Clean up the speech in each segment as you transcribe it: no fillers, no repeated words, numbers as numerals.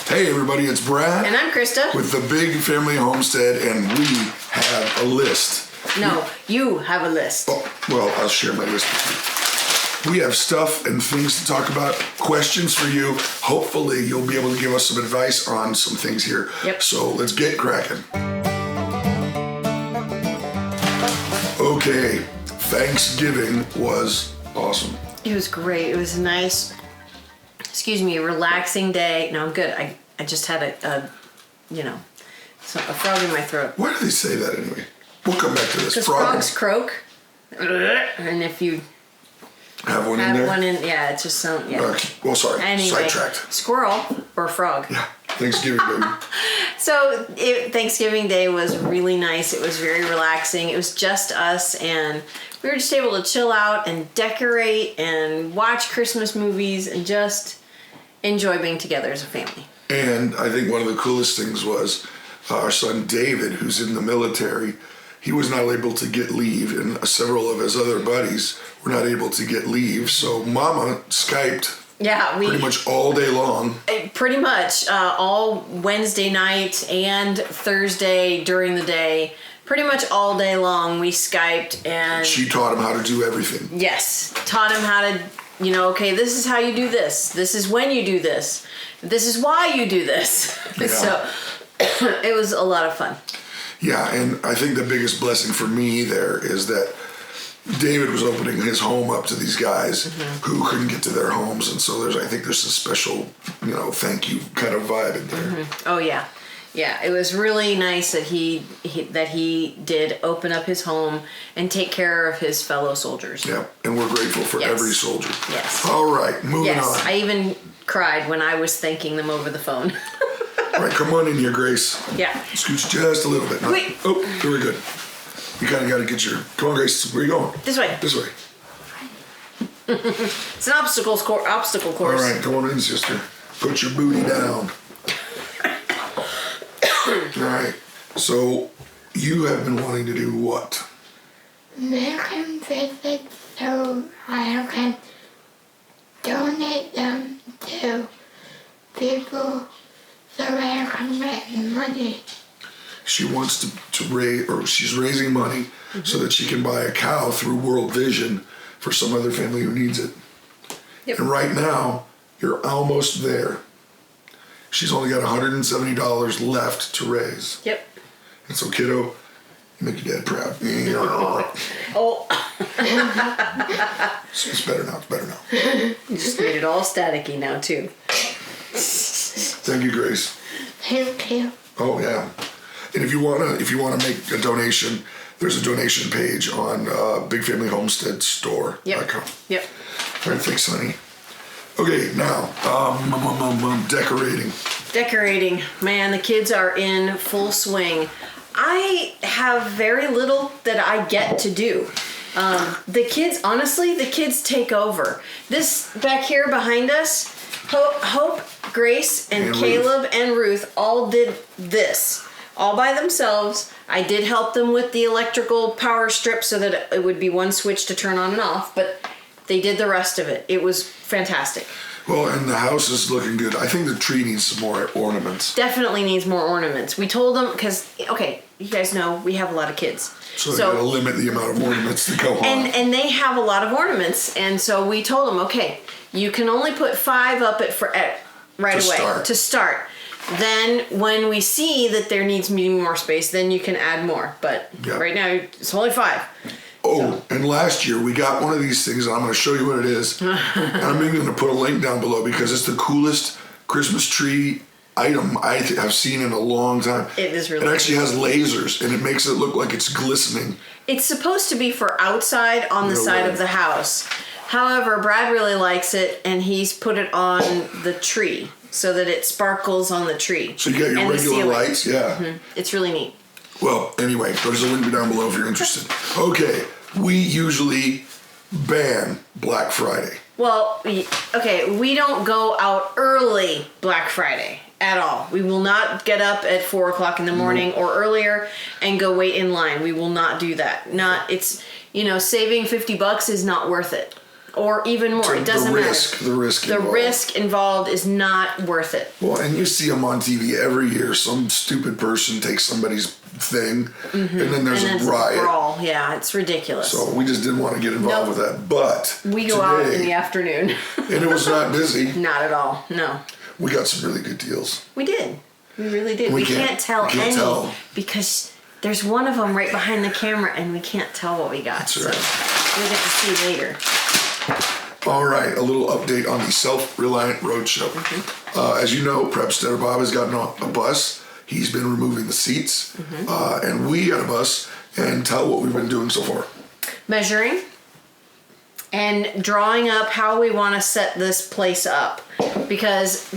Hey everybody, it's Brad. And I'm Christa. With the Big Family Homestead, and we have a list. No, you have a list. Oh, well, I'll share my list with you. We have stuff and things to talk about, questions for you. Hopefully you'll be able to give us some advice on some things here. Yep. So let's get cracking. Okay, Thanksgiving was awesome. It was great. It was a nice, a relaxing day. No, I'm good. I just had a frog in my throat. Why do they say that anyway? We'll come back to this. Because frogs croak. And if you have one in there? Yeah, it's just some, yeah. Sorry, anyway, sidetracked. Squirrel or frog. Yeah, Thanksgiving, baby. So Thanksgiving Day was really nice. It was very relaxing. It was just us, and we were just able to chill out and decorate and watch Christmas movies and just enjoy being together as a family. And I think one of the coolest things was our son David, who's in the military. He was not able to get leave, and several of his other buddies were not able to get leave. So Mama Skyped pretty much all day long. Pretty much all Wednesday night and Thursday during the day. Pretty much all day long we Skyped, and she taught him how to do everything. Yes, taught him how to, okay, this is how you do this. This is when you do this. This is why you do this. Yeah. So it was a lot of fun. Yeah, and I think the biggest blessing for me there is that David was opening his home up to these guys who couldn't get to their homes, and so I think there's a special, thank you kind of vibe in there. Oh yeah, yeah. It was really nice that he did open up his home and take care of his fellow soldiers. Yeah, and we're grateful for every soldier. Yes. All right, moving on. Yes, I even cried when I was thanking them over the phone. All right, come on in here, Grace. Yeah. Scooch just a little bit. Wait. Oh, very good. You kind of got to get your... Come on, Grace. Where are you going? This way. This way. It's an obstacle course. All right, come on in, sister. Put your booty down. All right. So, you have been wanting to do what? Making visits so I can donate them to people so I can get money. She wants to raise, or she's raising money so that she can buy a cow through World Vision for some other family who needs it. Yep. And right now, you're almost there. She's only got $170 left to raise. Yep. And so, kiddo, you make your dad proud. Oh. So it's better now. It's better now. You just made it all staticky now, too. Thank you, Grace. Thank you. Oh yeah. And if you wanna make a donation, there's a donation page on Big Family Homestead store.com. Yep. All right, thanks, honey. Okay, now decorating. Decorating, man, the kids are in full swing. I have very little that I get to do. The kids take over. This back here behind us, Hope, Grace, and Caleb Ruth. And Ruth all did this all by themselves. I did help them with the electrical power strip so that it would be one switch to turn on and off, but they did the rest of it. It was fantastic. Well, and the house is looking good. I think the tree needs some more ornaments. Definitely needs more ornaments. We told them, because, you guys know we have a lot of kids. So you gotta limit the amount of ornaments that go on. And they have a lot of ornaments, and so we told them, okay, you can only put 5 up right away to start. Then when we see that there needs to be more space, then you can add more. But right now it's only 5. Oh, and last year we got one of these things, and I'm going to show you what it is. And I'm even going to put a link down below because it's the coolest Christmas tree item I have seen in a long time. It is really It actually has lasers, and it makes it look like it's glistening. It's supposed to be for outside on the side of the house. However, Brad really likes it, and he's put it on the tree so that it sparkles on the tree. So you got your regular lights, yeah. Mm-hmm. It's really neat. Well, anyway, there's a link down below if you're interested. Okay, we usually ban Black Friday. Well, we don't go out early Black Friday at all. We will not get up at 4 o'clock in the morning or earlier and go wait in line. We will not do that. Saving $50 is not worth it. or even more. It doesn't matter. The risk The involved. risk involved is not worth it. Well, and you see them on TV every year. Some stupid person takes somebody's thing, and then there's And a it's riot. brawl. Yeah, it's ridiculous. So we just didn't want to get involved Nope. with that. But We go out in the today, afternoon. and it was not busy. Not at all. No. We got some really good deals. We did. We really did. We We can't- can't tell we can't any tell. because there's one of them right behind the camera and we can't tell what we got. That's so right. we'll get to see later. All right, a little update on the Self-Reliant Roadshow. As you know, Prepsteader Bob has gotten a bus. He's been removing the seats, and we got a bus. And tell what we've been doing so far. Measuring and drawing up how we want to set this place up, because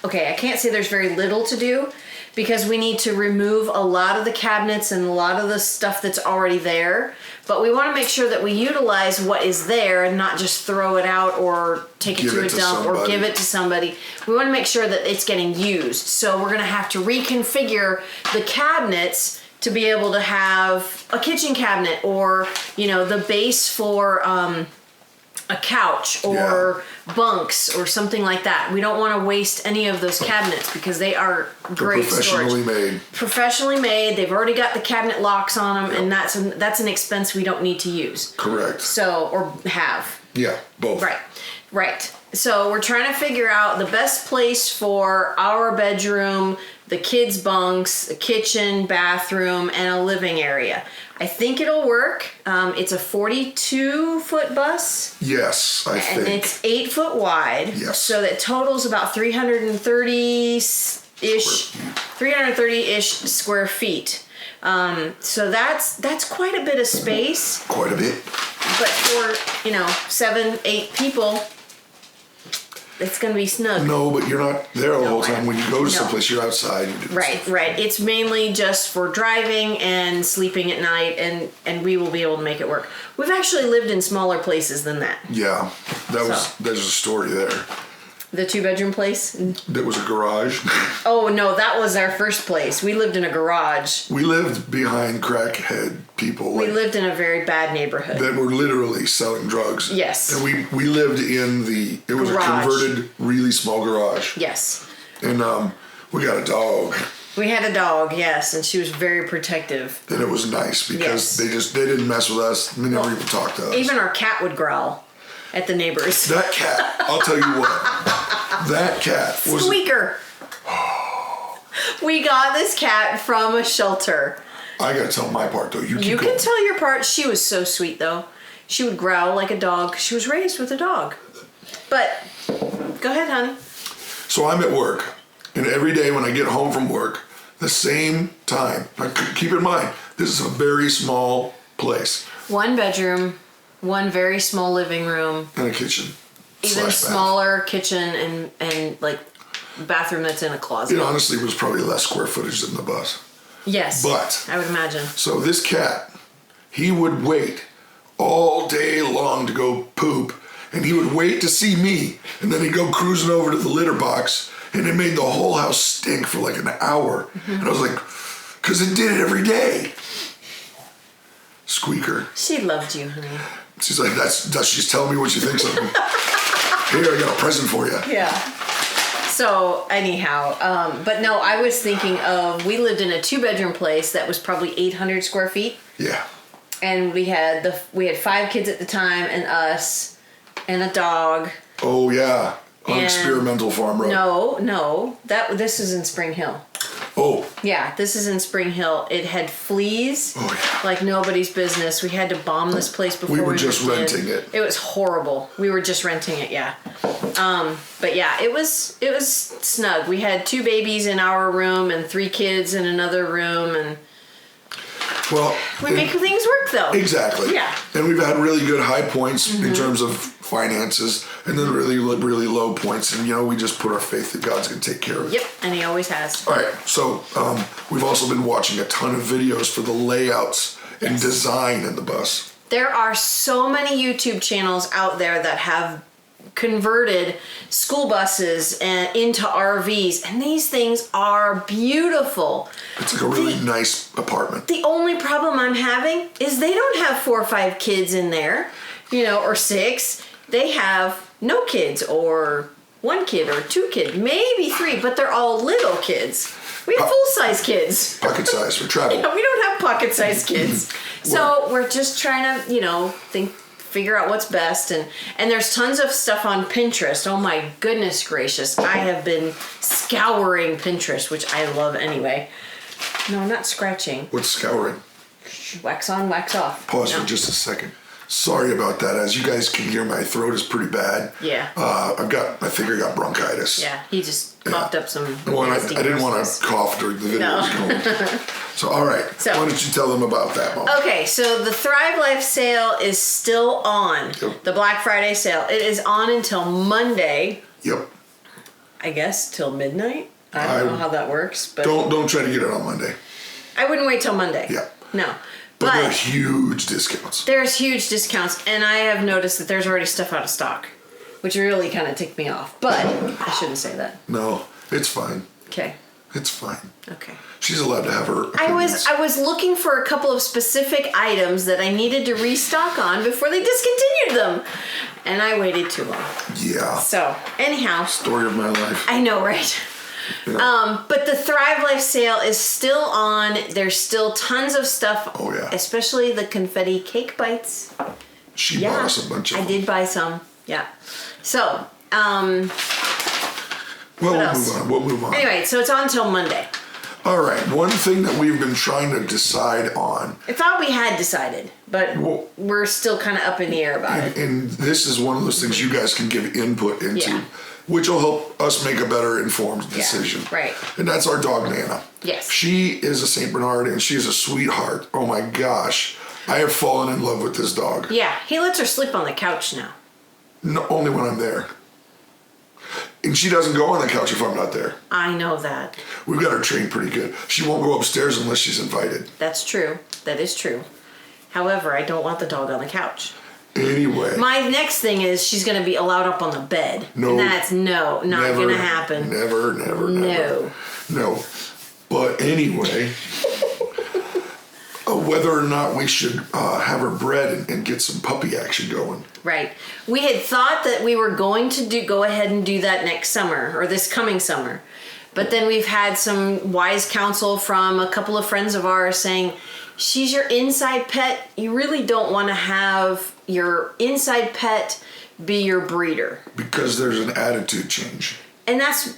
okay, I can't say there's very little to do, because we need to remove a lot of the cabinets and a lot of the stuff that's already there, but we want to make sure that we utilize what is there and not just throw it out or take it to a dump or give it to somebody. We want to make sure that it's getting used. So we're going to have to reconfigure the cabinets to be able to have a kitchen cabinet, or the base for a couch or bunks or something like that. We don't want to waste any of those cabinets because they are great Professionally storage. made. Professionally made. They've already got the cabinet locks on them, and that's an expense we don't need to use. Correct. So, or have. Yeah, both. Right. So we're trying to figure out the best place for our bedroom, the kids' bunks, a kitchen, bathroom, and a living area. I think it'll work. It's a 42-foot bus. Yes, I think. And it's 8 foot wide. Yes. So that totals about 330-ish square feet. So that's quite a bit of space. Quite a bit. But for, 7, 8 people, it's going to be snug. No, but you're not there the whole time. When you go to No. someplace, you're outside. Right. It's mainly just for driving and sleeping at night, and we will be able to make it work. We've actually lived in smaller places than that. Yeah, there's a story there. The 2-bedroom place? There was a garage. Oh, no, that was our first place. We lived in a garage. We lived behind crackhead people. We lived in a very bad neighborhood. That were literally selling drugs. Yes. And we lived in it was Garage. a converted, really small garage. Yes. And we got a dog. We had a dog, yes, and she was very protective. And it was nice because Yes. they didn't mess with us. They never even talked to us. Even our cat would growl at the neighbors. That cat, I'll tell you what. That cat was... Squeaker. We got this cat from a shelter. I gotta tell my part though. You You can tell your part. She was so sweet though. She would growl like a dog. She was raised with a dog. But go ahead, honey. So I'm at work, and every day when I get home from work, the same time. Now, keep in mind, this is a very small place. 1 bedroom, 1 very small living room, And a kitchen. even /bath. smaller kitchen, and like bathroom that's in a closet. It honestly was probably less square footage than the bus. Yes. But- I would imagine. So this cat, he would wait all day long to go poop, and he would wait to see me, and then he'd go cruising over to the litter box, and it made the whole house stink for like an hour. And I was like, because it did it every day. Squeaker. She loved you, honey. She's like, she's telling me what she thinks of me. Here, I got a present for you. Yeah. So anyhow, but no, I was thinking of, we lived in a 2-bedroom place that was probably 800 square feet. Yeah. And we had 5 kids at the time, and us, and a dog. Oh, yeah. On And- Experimental Farm Road. No, this is in Spring Hill. Oh, Yeah, this is in Spring Hill. It had fleas Oh, yeah. like nobody's business. We had to bomb this place before We were moved just in. renting it. It was horrible. We were just renting it, yeah. But yeah, it was snug. We had 2 babies in our room and 3 kids in another room, and well. we make things work though. Exactly. Yeah. And we've had really good high points in terms of finances, and then really low points. And, we just put our faith that God's going to take care of it. Yep, and he always has. All right. So we've also been watching a ton of videos for the layouts and design in the bus. There are so many YouTube channels out there that have converted school buses and into RVs, and these things are beautiful. It's like a really nice apartment. The only problem I'm having is they don't have 4 or 5 kids in there, or 6. They have no kids, or 1 kid, or 2 kids, maybe 3, but they're all little kids. We have full-size kids. Pocket size for travel. We don't have pocket-sized kids. So we're just trying to, figure out what's best. And there's tons of stuff on Pinterest. Oh my goodness gracious. I have been scouring Pinterest, which I love anyway. No, not scratching. What's scouring? Wax on, wax off. Pause for just a second. Sorry about that. As you guys can hear, my throat is pretty bad. Yeah. I think I got bronchitis. Yeah, he just coughed up some. Well, I didn't want to cough during the video. No. So, all right. So, why don't you tell them about that, Mom? Okay, so the Thrive Life sale is still on. Yep. The Black Friday sale. It is on until Monday. Yep. I guess till midnight. I don't know how that works, but don't try to get it on Monday. I wouldn't wait till Monday. Yeah. No. But there are huge discounts. There's huge discounts, and I have noticed that there's already stuff out of stock, which really kind of ticked me off. But I shouldn't say that. No, it's fine. Okay. It's fine. Okay. She's allowed to have her opinions. I was looking for a couple of specific items that I needed to restock on before they discontinued them, and I waited too long. Yeah. So anyhow. Story of my life. I know, right? Yeah. But the Thrive Life sale is still on. There's still tons of stuff. Oh, yeah. Especially the confetti cake bites. She bought us a bunch of them. I did buy some. Yeah. So, We'll move on. Anyway, so it's on till Monday. All right. One thing that we've been trying to decide on. I thought we had decided, but we're still kind of up in the air about it. And this is one of those things you guys can give input into. Yeah. Which will help us make a better informed decision. Yeah, right. And that's our dog, Nana. Yes. She is a St. Bernard, and she's a sweetheart. Oh my gosh. I have fallen in love with this dog. Yeah, he lets her sleep on the couch now. No, only when I'm there. And she doesn't go on the couch if I'm not there. I know that. We've got her trained pretty good. She won't go upstairs unless she's invited. That's true. That is true. However, I don't want the dog on the couch. Anyway. My next thing is she's going to be allowed up on the bed. No. And that's not going to happen. Never. No. But anyway, whether or not we should have her bred and get some puppy action going. Right. We had thought that we were going to go ahead and do that next summer or this coming summer. But then we've had some wise counsel from a couple of friends of ours saying, she's your inside pet. You really don't want to have your inside pet be your breeder. Because there's an attitude change. And that's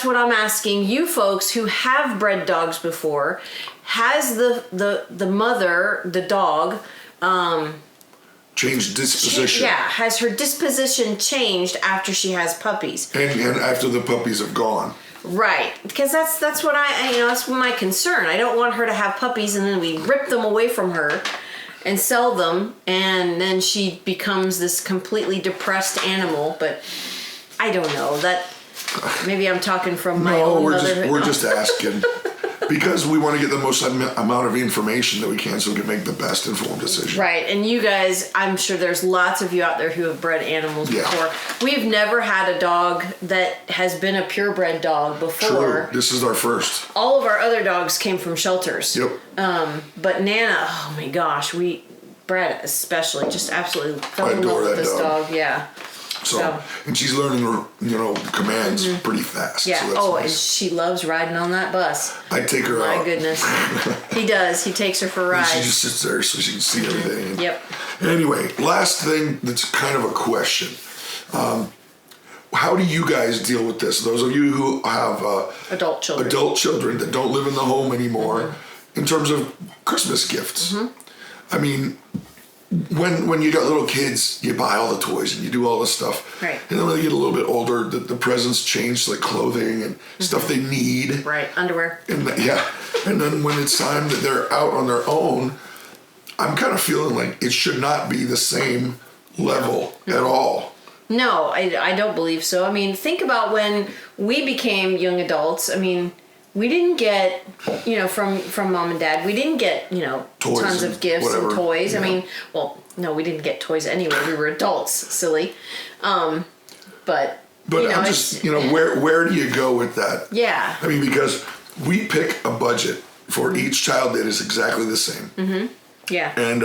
what I'm asking you folks who have bred dogs before. Has the mother, the dog, changed disposition? Has her disposition changed after she has puppies? And after the puppies have gone. Right, because that's what that's my concern. I don't want her to have puppies and then we rip them away from her and sell them, and then she becomes this completely depressed animal. But I don't know that. Maybe I'm talking from my own motherhood. We're just asking. Because we want to get the most amount of information that we can so we can make the best informed decision. Right. And you guys, I'm sure there's lots of you out there who have bred animals before. We've never had a dog that has been a purebred dog before. True. This is our first. All of our other dogs came from shelters. Yep. But Nana, oh my gosh, Brad especially, just absolutely fell in love with this dog. Yeah. So, and she's learning, commands pretty fast. Yeah. So that's nice. And she loves riding on that bus. I take her out. My goodness. He does. He takes her for rides. She just sits there so she can see everything. Yep. Anyway, last thing that's kind of a question. How do you guys deal with this? Those of you who have adult children that don't live in the home anymore, in terms of Christmas gifts. I mean, when you got little kids, you buy all the toys and you do all this stuff. Right. And then when they get a little bit older, the presents change, like clothing and stuff they need. Right, underwear. And and then when it's time that they're out on their own, I'm kind of feeling like it should not be the same level at all. No, I don't believe so. I mean, think about when we became young adults. I mean, we didn't get, from mom and dad, we didn't get, toys tons of gifts whatever. And toys. Yeah. I mean, well, no, we didn't get toys anyway. We were adults, silly. But I'm just, where do you go with that? Yeah. I mean, because we pick a budget for each child that is exactly the same. Mm-hmm. Yeah. And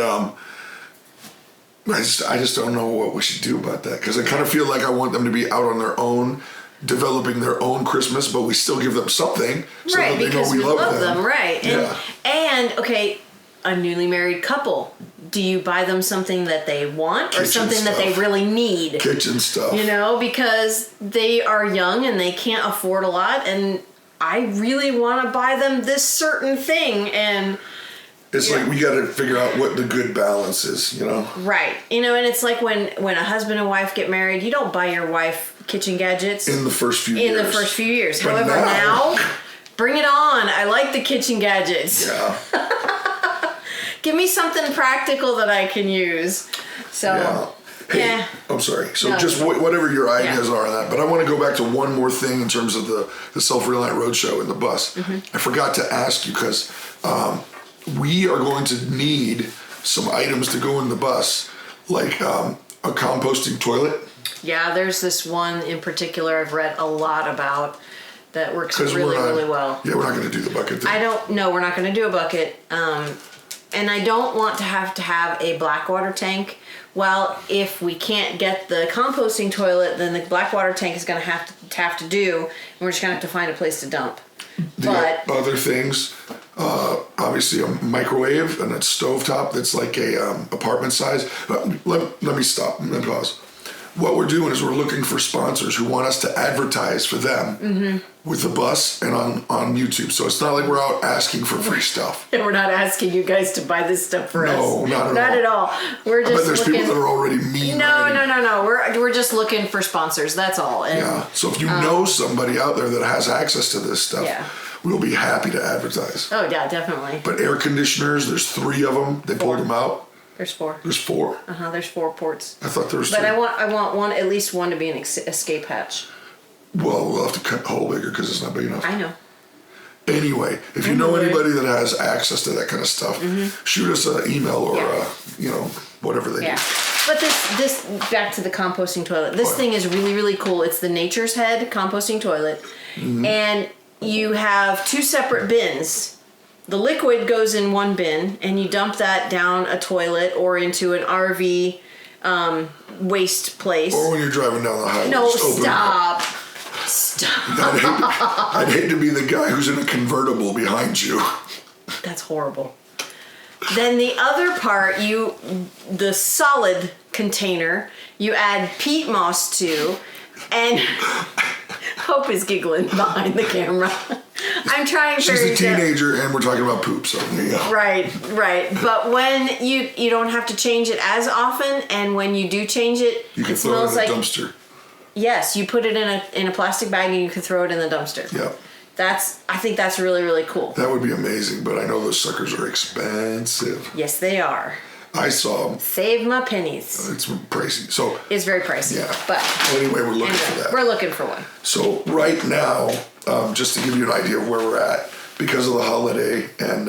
I just don't know what we should do about that, because I kind of feel like I want them to be out on their own, developing their own Christmas, but we still give them something so right, that they because know we love them. Right. Yeah. And okay, a newly married couple, do you buy them something that they want or Kitchen something that they stuff. really need? Kitchen stuff. Because they are young and they can't afford a lot, and I really want to buy them this certain thing, and it's like we got to figure out what the good balance is, Right. And it's like when a husband and wife get married, you don't buy your wife kitchen gadgets in the first few years. But However, now, bring it on. I like the kitchen gadgets. Yeah. Give me something practical that I can use. So, Hey, I'm sorry. So just whatever your ideas are on that. But I want to go back to one more thing in terms of the Self-Reliant Roadshow in the bus. Mm-hmm. I forgot to ask you, because we are going to need some items to go in the bus, like a composting toilet. Yeah, there's this one in particular I've read a lot about that works really well. Yeah, we're not going to do the bucket thing. We're not going to do a bucket. And I don't want to have a black water tank. Well, if we can't get the composting toilet, then the black water tank is going to have to do, and we're just going to have to find a place to dump. But other things, obviously a microwave and a stovetop that's like a apartment size. Let me stop and pause. What we're doing is we're looking for sponsors who want us to advertise for them with the bus and on YouTube. So it's not like we're out asking for free stuff. And we're not asking you guys to buy this stuff for us. No, not at all. We're just I bet there's people that are already mean. No. We're just looking for sponsors. That's all. And, yeah. So if you know somebody out there that has access to this stuff, we'll be happy to advertise. Oh yeah, definitely. But air conditioners, there's 3 of them. They pulled them out. There's 4. There's 4. There's 4 ports. I thought there was 3. But I want one, at least one, to be an escape hatch. Well, we'll have to cut the hole bigger because it's not big enough. I know. Anyway, if you know anybody that has access to that kind of stuff, shoot us an email or whatever they do. But this back to the composting toilet. This thing is really, really cool. It's the Nature's Head composting toilet, and you have 2 separate bins. The liquid goes in one bin, and you dump that down a toilet or into an RV waste place. Or when you're driving down the highway. No, just open stop. it up. Stop. I'd hate to be the guy who's in a convertible behind you. That's horrible. Then the other part, the solid container, you add peat moss to, and Hope is giggling behind the camera. I'm trying She's very a teenager and we're talking about poop, so yeah. Right. But when you don't have to change it as often, and when you do change it, You can it throw smells it in like a dumpster. Yes, you put it in a plastic bag and you can throw it in the dumpster. Yeah. I think that's really, really cool. That would be amazing, but I know those suckers are expensive. Yes, they are. I saw them. Save my pennies. It's pricey. So It's very pricey. yeah. But anyway, we're looking for that. We're looking for one. So right now, just to give you an idea of where we're at, because of the holiday, and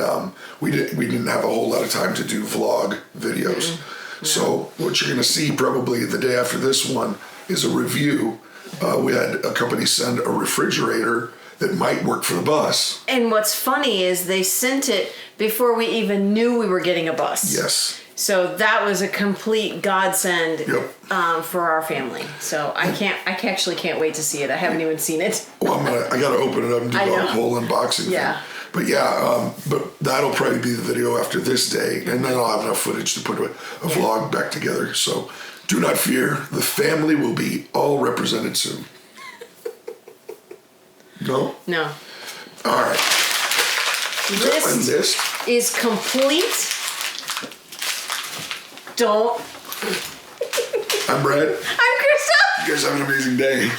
we didn't have a whole lot of time to do vlog videos. Mm-hmm. So what you're going to see probably the day after this one is a review. We had a company send a refrigerator that might work for the bus. And what's funny is they sent it before we even knew we were getting a bus. Yes. So that was a complete godsend Yep. for our family. So I actually can't wait to see it. I haven't even seen it. Well, I got to open it up and do the whole unboxing Yeah. thing. But yeah, but that'll probably be the video after this day, and then I'll have enough footage to put a vlog back together. So do not fear, the family will be all represented soon. No? No. All right. This is complete. Don't. I'm Brad. I'm Christa. You guys have an amazing day.